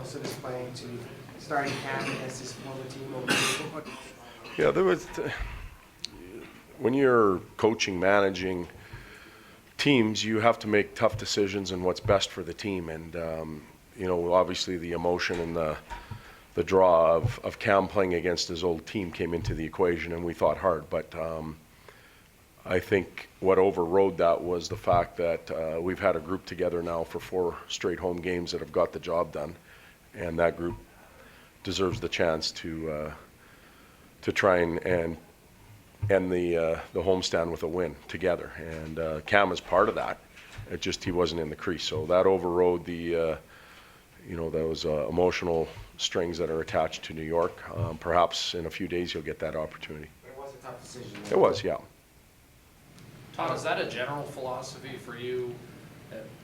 most of his playing to starting camp against his former team over there? Yeah, there was, when you're coaching, managing teams, you have to make tough decisions on what's best for the team. And, obviously the emotion and the draw of Cam playing against his old team came into the equation, and we thought hard. But I think what overrode that was the fact that we've had a group together now for 4 straight home games that have got the job done, and that group deserves the chance to try and end the homestand with a win together. And Cam is part of that. It just he wasn't in the crease, so that overrode the those emotional strings that are attached to New York. Perhaps in a few days you'll get that opportunity. But it was a tough decision. It was, yeah. Todd, is that a general philosophy for you,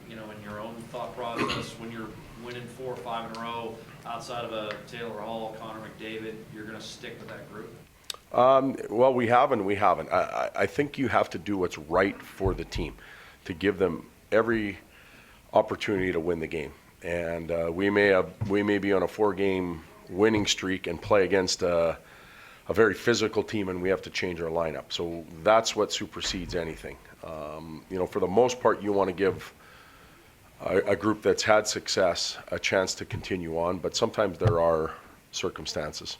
in your own thought process, when you're winning 4 or 5 in a row, outside of a Taylor Hall, Connor McDavid, you're going to stick with that group? Well, we have and we haven't. I think you have to do what's right for the team to give them every opportunity to win the game. And we may be on a 4-game winning streak and play against a very physical team, and we have to change our lineup. So that's what supersedes anything. For the most part, you want to give a group that's had success a chance to continue on, but sometimes there are circumstances.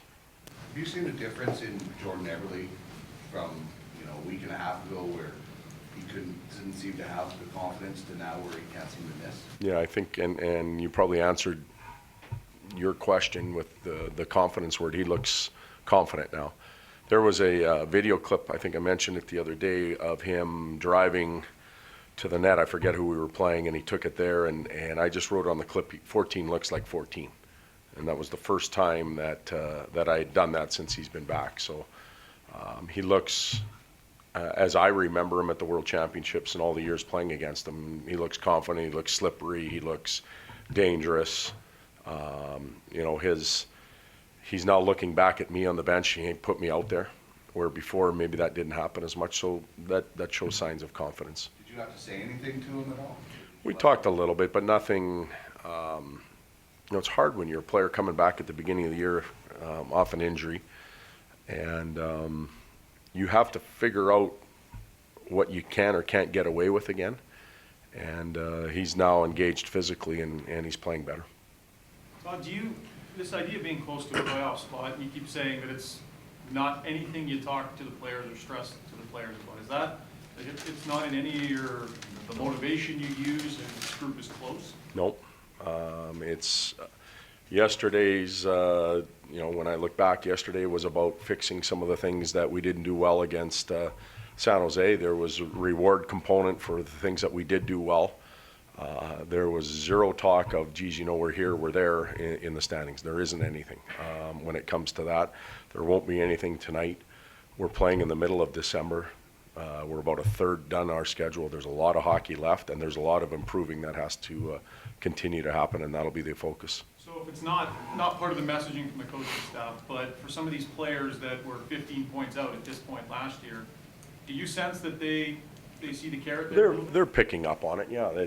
Have you seen a difference in Jordan Eberle from a week and a half ago, where he didn't seem to have the confidence, to now where he can't seem to miss? Yeah, I think, and you probably answered your question with the confidence word. He looks confident now. There was a video clip, I think I mentioned it the other day, of him driving to the net. I forget who we were playing, and he took it there, and I just wrote on the clip, 14 looks like 14. And that was the first time that I had done that since he's been back. So he looks, as I remember him at the World Championships and all the years playing against him, he looks confident, he looks slippery, he looks dangerous. He's now looking back at me on the bench. He ain't put me out there, where before maybe that didn't happen as much. So that shows signs of confidence. Did you have to say anything to him at all? We talked a little bit, but nothing. It's hard when you're a player coming back at the beginning of the year off an injury, and you have to figure out what you can or can't get away with again. And he's now engaged physically, and he's playing better. Todd, this idea of being close to a playoff spot, you keep saying that it's not anything you talk to the players or stress to the players about. Is that, it's not in any of the motivation you use, and this group is close? Nope. It's yesterday's, when I look back, yesterday was about fixing some of the things that we didn't do well against San Jose. There was a reward component for the things that we did do well. There was zero talk of, geez, we're here, we're there in the standings. There isn't anything when it comes to that. There won't be anything tonight. We're playing in the middle of December. We're about a third done our schedule. There's a lot of hockey left, and there's a lot of improving that has to continue to happen, and that'll be the focus. So if it's not part of the messaging from the coaching staff, but for some of these players that were 15 points out at this point last year, do you sense that they see the carrot there? They're picking up on it, yeah.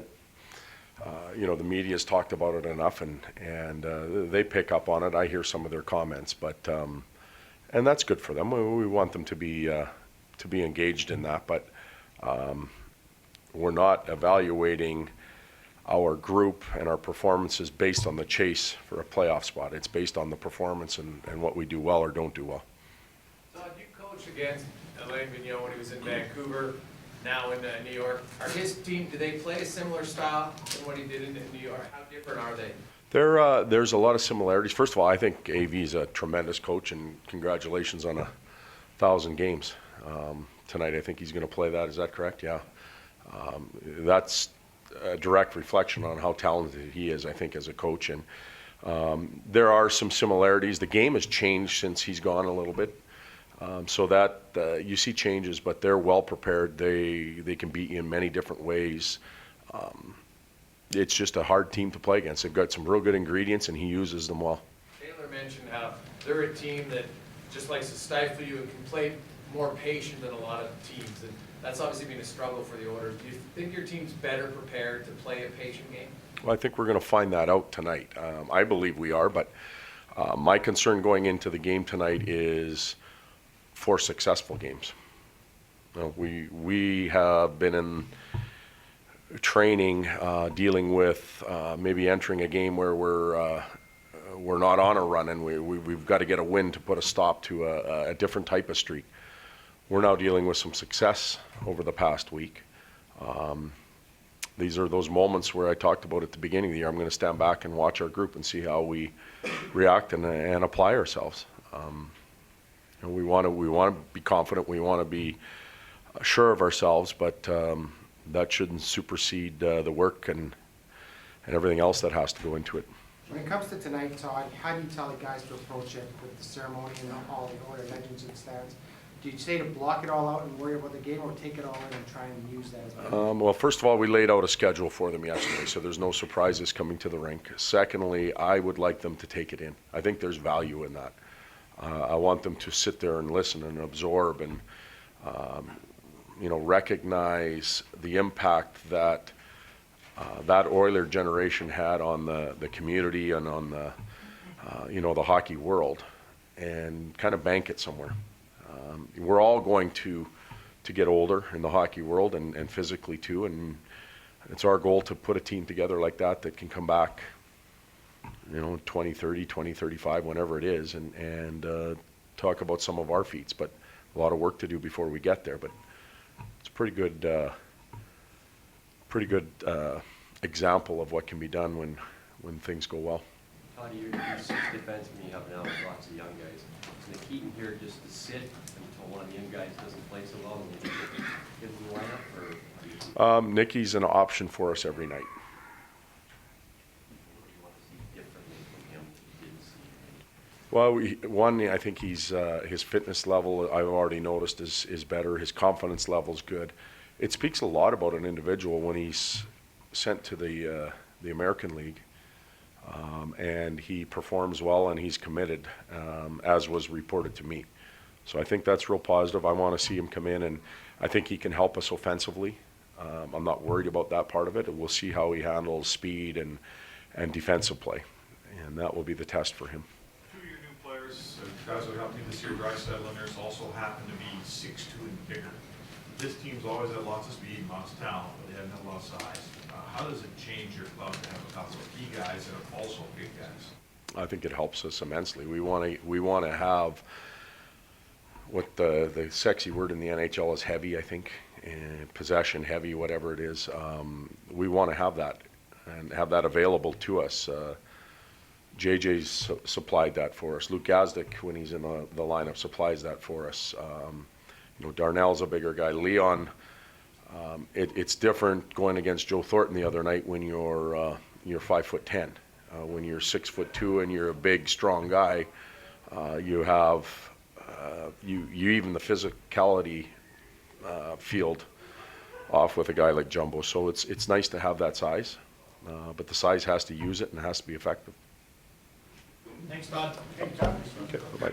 The media's talked about it enough, and they pick up on it. I hear some of their comments, but and that's good for them. We want them to be engaged in that, but we're not evaluating our group and our performances based on the chase for a playoff spot. It's based on the performance and what we do well or don't do well. Todd, you coached against Alain Vigneault when he was in Vancouver, now in New York. Are his team, do they play a similar style than what he did in New York? How different are they? There's a lot of similarities. First of all, I think AV is a tremendous coach, and congratulations on 1,000 games. Tonight, I think he's going to play that. Is that correct? Yeah. That's a direct reflection on how talented he is, I think, as a coach. And there are some similarities. The game has changed since he's gone a little bit. So that you see changes, but they're well prepared. They can beat you in many different ways. It's just a hard team to play against. They've got some real good ingredients, and he uses them well. Taylor mentioned how they're a team that just likes to stifle you and can play more patient than a lot of teams, and that's obviously been a struggle for the Oilers. Do you think your team's better prepared to play a patient game? Well, I think we're going to find that out tonight. I believe we are, but my concern going into the game tonight is 4 successful games. We have been in training, dealing with maybe entering a game where we're not on a run, and we've got to get a win to put a stop to a different type of streak. We're now dealing with some success over the past week. These are those moments where I talked about at the beginning of the year. I'm going to stand back and watch our group and see how we react and apply ourselves. We want to be confident. We want to be sure of ourselves, but that shouldn't supersede the work and everything else that has to go into it. When it comes to tonight, Todd, how do you tell the guys to approach it with the ceremony and all the legends and stands? Do you say to block it all out and worry about the game, or take it all in and try and use that as well? Well, first of all, we laid out a schedule for them yesterday, so there's no surprises coming to the rink. Secondly, I would like them to take it in. I think there's value in that. I want them to sit there and listen and absorb and, recognize the impact that that Oiler generation had on the community and on the hockey world, and kind of bank it somewhere. We're all going to get older in the hockey world and physically too, and it's our goal to put a team together like that can come back, 2030, 2035, whenever it is, and talk about some of our feats. But a lot of work to do before we get there, but it's a pretty good example of what can be done when things go well. Todd, you're 6 defensemen you have now with lots of young guys. Is Keaton here just to sit until one of the young guys doesn't play so well and we get in the lineup, or how do you see Nicky's an option for us every night. what do you want to see differently from him that you didn't see? Well, I think his fitness level, I've already noticed, is better. His confidence level is good. It speaks a lot about an individual when he's sent to the American League, and he performs well and he's committed, as was reported to me. So I think that's real positive. I want to see him come in, and I think he can help us offensively. I'm not worried about that part of it. We'll see how he handles speed and defensive play, and that will be the test for him. 2 of your new players, guys who helped me this year, Draisaitl and Nurse, also happen to be 6'2" and bigger. This team's always had lots of speed, lots of talent, but they haven't had a lot of size. How does it change your club to have a couple of key guys that are also big guys? I think it helps us immensely. We want to have what the sexy word in the NHL is heavy, I think, and possession heavy, whatever it is. We want to have that and have that available to us. JJ's supplied that for us. Luke Gazdic, when he's in the lineup, supplies that for us. Darnell's a bigger guy. Leon, it's different going against Joe Thornton the other night when you're 5'10". When you're 6'2" and you're a big, strong guy, you have you even the physicality field off with a guy like Jumbo. So it's nice to have that size, but the size has to use it and it has to be effective. Thanks, Todd. Okay, bye-bye.